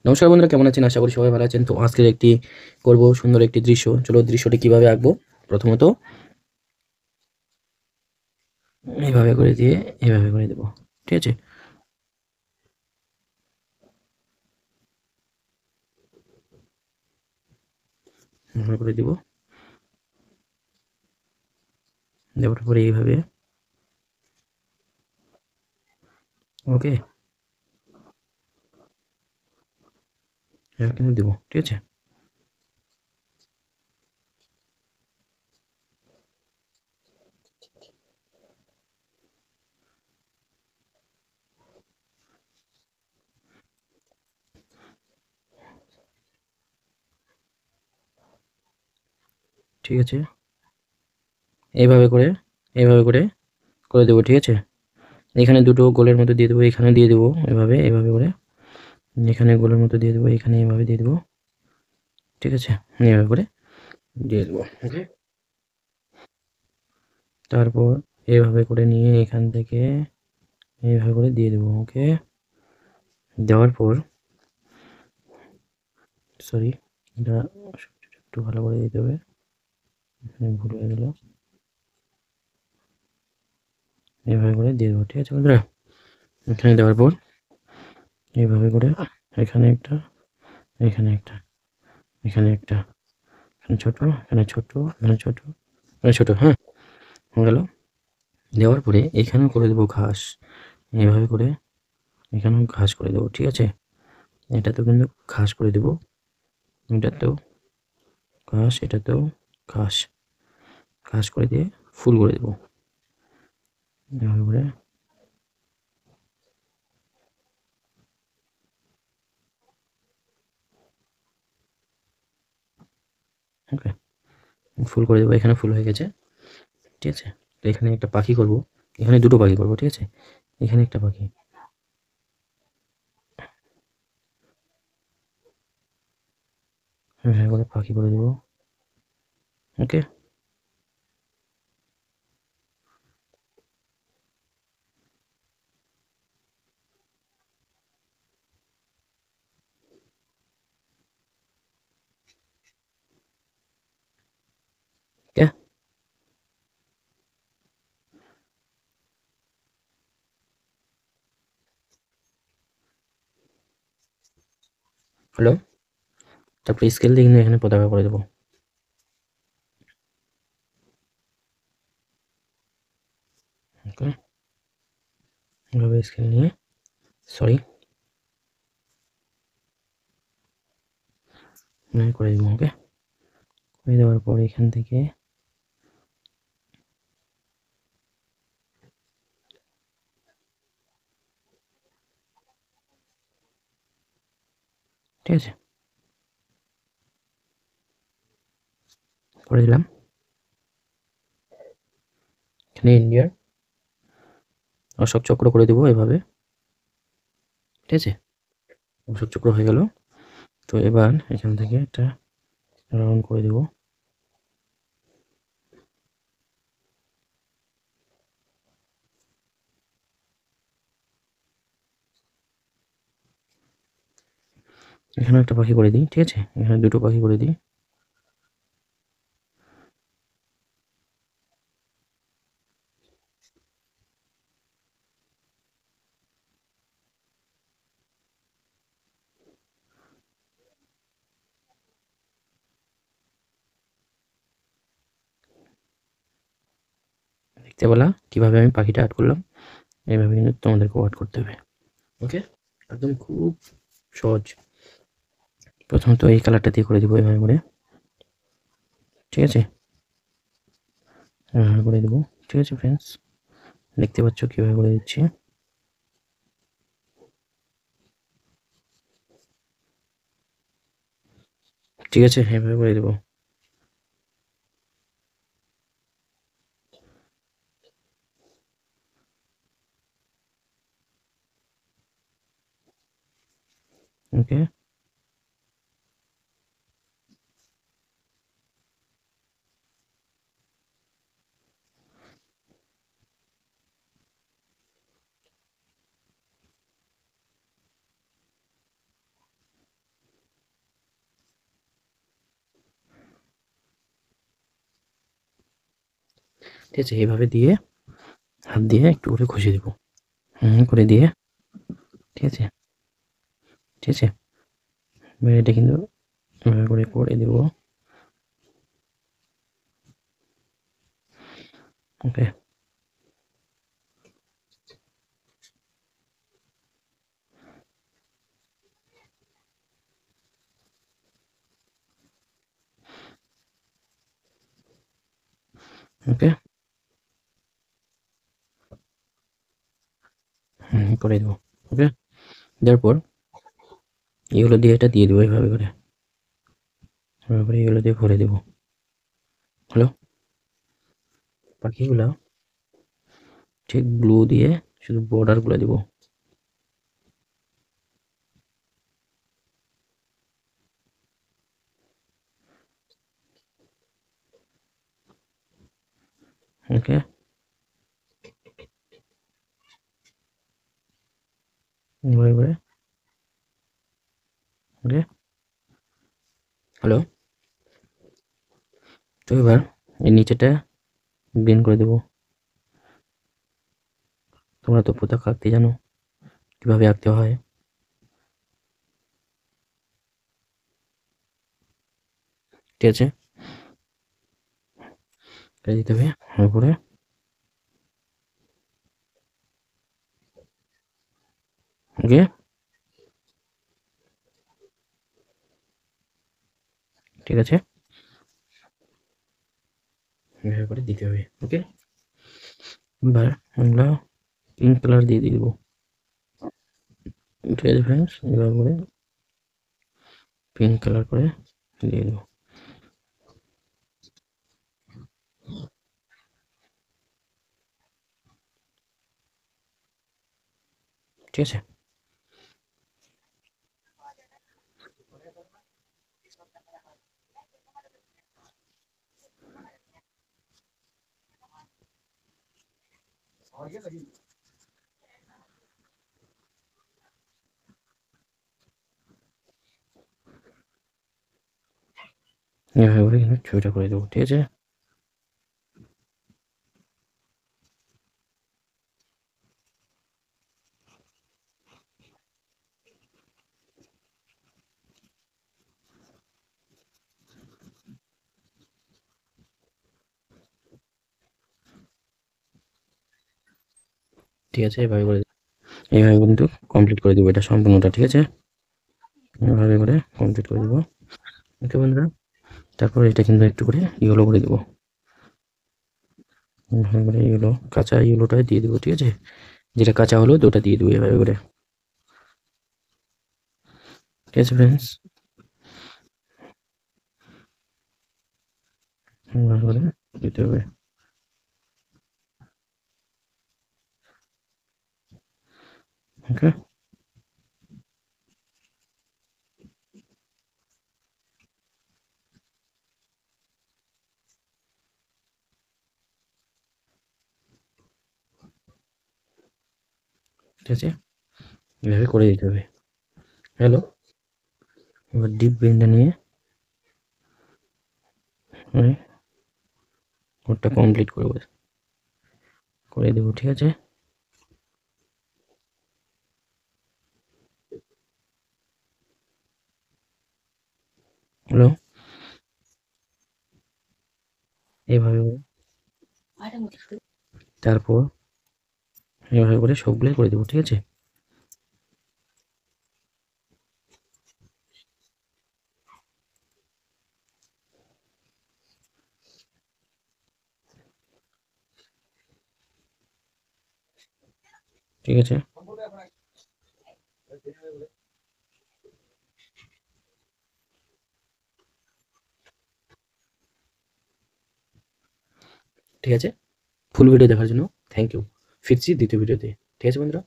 নমস্কার বন্ধুরা, কেমন আছেন? আশা করি সবাই ভালো আছেন। তো আজকের একটি করব সুন্দর একটি দৃশ্য। চলো দৃশ্যটি কিভাবে আঁকবো। প্রথমত এইভাবে করে দিয়ে এইভাবে করে দেবো। ঠিক আছে? এভাবে করে দিব। দেওয়ার পরে এইভাবে ওকে এভাবে কিন্তু দেবো। ঠিক আছে? ঠিক আছে? এইভাবে করে এইভাবে করে করে দেবো। ঠিক আছে? এখানে দুটো গোলের মতো দিয়ে দেবো, এখানে দিয়ে দেবো এভাবে, এভাবে করে। এখানে গোলের মতো দিয়ে দেবো, এখানে এভাবে দিয়ে দেবো। ঠিক আছে? এভাবে করে দিয়ে দেবো। ওকে? তারপর এভাবে করে নিয়ে এখান থেকে এইভাবে করে দিয়ে দেবো। ওকে? দেওয়ার পর সরি, এটা একটু ভালো করে দিতে হবে। এখানে ভুল হয়ে গেল। এভাবে করে দিয়ে দেবো। ঠিক আছে বন্ধুরা? এখানে দেওয়ার পর এইভাবে করে এখানে একটা, এখানে একটা, এখানে একটা, এখানে ছোট, এখানে ছোট, এখানে ছোট, এখানে ছোট। হ্যাঁ, হয়ে গেল। দেওয়ার পরে এখানেও করে দেবো ঘাস। এভাবে করে এখানেও ঘাস করে দেবো। ঠিক আছে? এটাতেও কিন্তু ঘাস করে দেবো, এটাতেও ঘাস, এটাতেও ঘাস, ঘাস করে দিয়ে ফুল করে দেবো। এভাবে করে ওকে ফুল করে দেবো। এখানে ফুল হয়ে গেছে। ঠিক আছে? তো এখানে একটা পাখি করব, এখানে দুটো পাখি করব। ঠিক আছে? এখানে একটা পাখি, হ্যাঁ করে পাখি করে দেবো। ওকে? ওকে, হলো। তারপরে স্কেল দিয়ে কিন্তু এখানে পতাকা করে দেবো। ওকে, এভাবে স্কেল নিয়ে সরি করে দেবো। ওকে, করে দেওয়ার পর এখান থেকে ঠিক আছে, করে দিলাম। এখানে ইন্ডিয়ার অশোক চক্র করে দেবো এভাবে। ঠিক আছে? অশোক চক্র হয়ে গেল। তো এবার এখান থেকে একটা রাউন্ড করে দেবো। এখানে একটা পাখি করে দিই। ঠিক আছে? এখানে দুটো পাখি করে দিই। দেখতে পেলা কিভাবে আমি পাখিটা আর্ট করলাম? এইভাবে কিন্তু তোমাদেরকেও আর্ট করতে হবে। ওকে, একদম খুব সহজ। প্রথমত এই কালারটা দিয়ে করে দিব এভাবে করে। ঠিক আছে? এভাবে করে দেবো। ঠিক আছে ফ্রেন্ডস, দেখতে পাচ্ছ কিভাবে করে দিচ্ছি। ঠিক আছে, এভাবে করে দেবো। ওকে, ঠিক আছে, এইভাবে দিয়ে হাত দিয়ে একটু করে ঘষে দেবো, করে দিয়ে, ঠিক আছে, ঠিক আছে। এবার এটা কিন্তু এভাবে করে দেবো। ওকে, ওকে, করে দেবো। ওকে, দেওয়ার পর এগুলো দিয়ে এটা দিয়ে দেবো এইভাবে করে, এভাবে করে এগুলো দিয়ে ভরে দেবো। হ্যালো, পাখিগুলা ঠিক ব্লু দিয়ে শুধু বর্ডারগুলো দেবো। ওকে, এভাবে করে। ওকে, হ্যালো, তো এবার এই নিচেটা গ্রিন করে দেবো। তোমরা তো পতাকা আঁকতে জানো, কিভাবে আঁকতে হয়। ঠিক আছে, এটা দিতে হবে উপরে। ওকে, ঠিক আছে, এভাবে করে দিতে হবে। ওকে, এবার আমরা পিঙ্ক কালার দিয়ে দিব। ঠিক আছে ফ্রেন্ডস, এবার করে পিঙ্ক কালার করে দিয়ে দেবো। ঠিক আছে, এভাবে করে কিন্তু ছবিটা করে দেবো। ঠিক আছে, ঠিক আছে, এভাবে করে এইভাবে কিন্তু কমপ্লিট করে দেবো এটা সম্পূর্ণটা। ঠিক আছে, এভাবে করে কমপ্লিট করে দেবো। ওকে বন্ধুরা, তারপর এটা কিন্তু একটু করে ইয়েলো করে দেবো। এভাবে করে ইয়েলো, কাঁচা ইয়েলোটা দিয়ে দেবো। ঠিক আছে, যেটা কাঁচা হলো ওটা দিয়ে দেবো এভাবে করে। ঠিক আছে ফ্রেন্ডস, এভাবে করে দিতে হবে। ওকে, ঠিক আছে, এভাবে করে দিতে হবে। হ্যালো, এবার ডিপ পেনটা নিয়ে আমি ওটা কমপ্লিট করবো, করে দেবো। ঠিক আছে, হ্যালো, এইভাবে করে, তারপর এভাবে করে সবগুলোই করে দেবো। ঠিক আছে, ঠিক আছে, ঠিক আছে। ফুল ভিডিও দেখার জন্য থ্যাংক ইউ। ফিরছি দ্বিতীয় ভিডিওতে। ঠিক আছে বন্ধুরা।